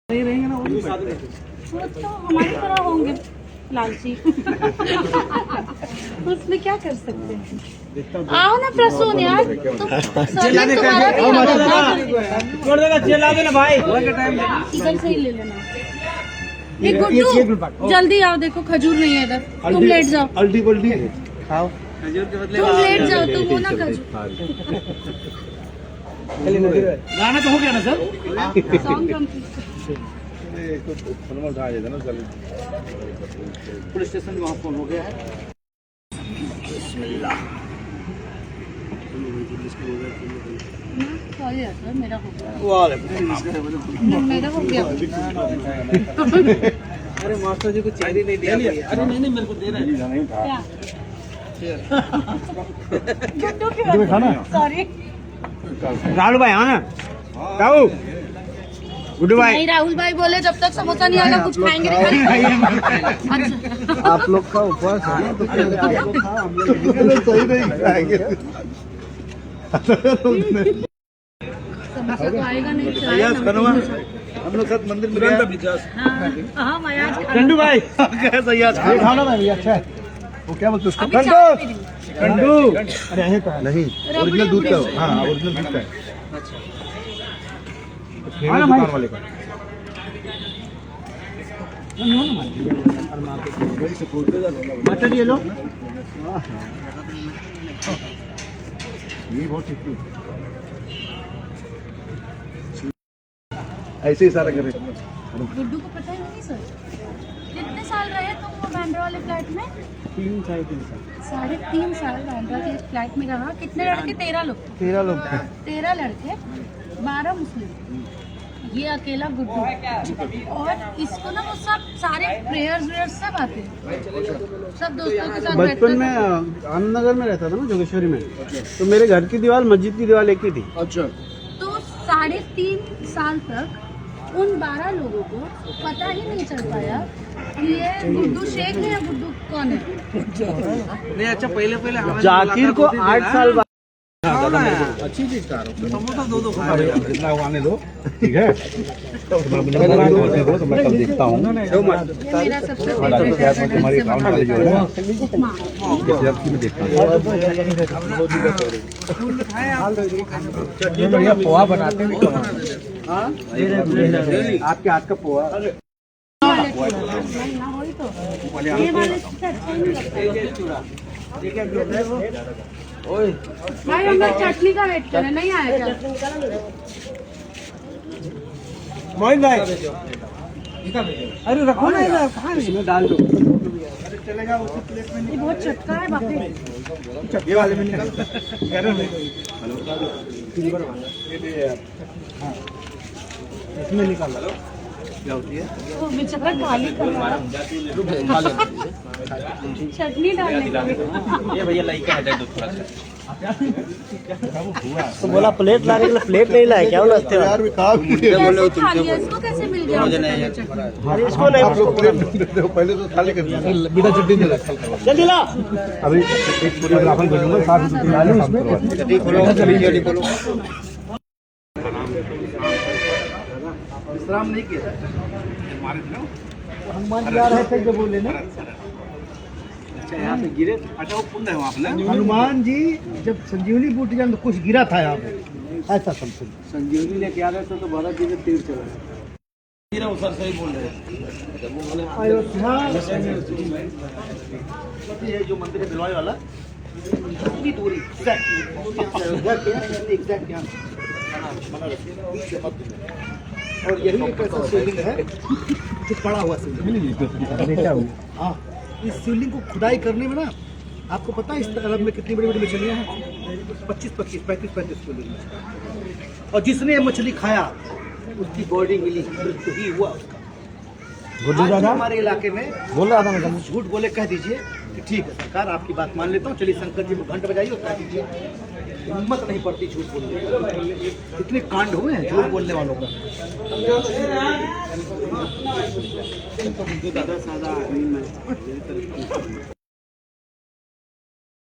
नहीं रहेंगे ना वो भी तो हमारी तरह होंगे लालची। उसमें क्या कर सकते हैं। आओ ना प्रसून यार, तुम तुम्हारा भी ना भाई इधर से ही ले लेना। एक गुड्डू जल्दी आओ, देखो खजूर नहीं है इधर, तुम लेट जाओ। अल्टी पल्टी खाओ तुम लेट जाओ, तुम हो ना खजूर। गाना तो हो गया ना sir. Song complete. Police station में वहाँ फोन हो गया है। सॉरी सर, मेरा हो गया। मेरा हो गया। अरे मास्टर जी को चेहरे नहीं दिया। अरे नहीं मेरे को दे रहे हैं। खाना सॉरी राहुल भाई आना। राहुल गुड्डू भाई नहीं, राहुल भाई बोले जब तक समोसा नहीं आएगा कुछ खाएंगे नहीं। अच्छा आप लोग का उपवास है ना, तो आप लोग खाओ, हम लोग सही नहीं खाएंगे। समोसा तो आएगा नहीं, हम लोग साथ मंदिर में गए। हाँ मयाज कंडू भाई कैसा याद खाना भाई अच्छा है। वो क्या बोलते उसको कंडू। अरे यहीं का नहीं, ओरिजिनल दूध का। हाँ ओरिजिनल दूध का है। दुकान वाले का माता जी लो। ये बहुत ठीक ऐसे ही सारा करे। गुड्डू को पता ही नहीं सर, कितने साल रहे तुम वो बांद्रा वाले फ्लैट में? 3 साल 3.5 साल बांद्रा के फ्लैट में रहा। कितने लड़के? 13 लोग। 13 लोग 13 लड़के, 12 मुस्लिम, ये अकेला गुड्डू। और इसको ना वो सब सारे प्रेयर्स सब आते हैं, सब दोस्तों के साथ बचपन में आनंद नगर में रहता था ना, जोगेश्वरी में, तो मेरे घर की दीवार मस्जिद की दीवार एक ही थी। अच्छा। तो 3.5 साल तक उन 12 लोगों को पता ही नहीं चल पाया कि ये गुड्डू शेख है या गुड्डू कौन है। नहीं अच्छा, पहले जाकिर को 8 साल बाद अच्छी चीज का समोसा दो जितना आने दो, ठीक है। तो मैं कल देखता हूँ। मेरा सबसे तुम्हारी अकाउंट वाली जो है बढ़िया पोहा बनाते हैं। आपके हाथ का पोहा भाई हम लोग चटनी का वेट करें, नहीं आया क्या? मोहित भाई अरे रखो ना इधर, कहाँ इसमें डाल दो। ये बहुत चटका है बापरे। ये वाले में निकाल। इसमें निकाल लो। क्या होती है? वो बेचारा काली कर रहा है। चटनी डालने का। ये भैया लाई का हेडेड थोड़ा सा। तो बोला प्लेट लाने के लिए, प्लेट नहीं लाए क्या? लगते हो यार, इसको कैसे मिल गया? अरे इसको नहीं, आप लोग प्लेट देते हो पहले तो खाली कर दिया बिना चटनी दे रखा। जल्दी ला। अभी एक पूरी राशन भेजूंगा, 7 रुपए डालो उसमें। चटनी खोलो, चटनी खोलो। विश्राम नहीं किया हनुमान जा रहे थे जो बोले ना। अच्छा यहाँ पे गिरे। अच्छा वो कुंड है वहाँ पे। हनुमान जी जब संजीवनी बूटी जान तो कुछ गिरा था यहाँ पे, ऐसा समझो। संजीवनी लेके आ रहे थे तो भरत जी ने तीर चला गिरा। वो सर सही बोल रहे हैं। अयोध्या ये जो मंदिर है बिलवाई वाला, इतनी दूरी एग्जैक्ट यहाँ और यही एक ऐसा शिवलिंग है जो पड़ा हुआ शिवलिंग। हाँ, इस शिवलिंग को खुदाई करने में ना, आपको पता है इस तालाब में कितनी बड़ी बड़ी मछलियाँ हैं? 25-25, 35-35 किलो। और जिसने ये मछली खाया उसकी बॉडी मिली, मृत्यु ही हुआ उसका। हमारे इलाके में बोल रहा था मैं, झूठ बोले कह दीजिए कि ठीक है सरकार आपकी बात मान लेता हूँ, चलिए शंकर जी को घंट बजाइए और कह दीजिए। हिम्मत नहीं पड़ती झूठ बोलने। इतने कांड हुए हैं झूठ बोलने वालों का। दादा सादा आदमी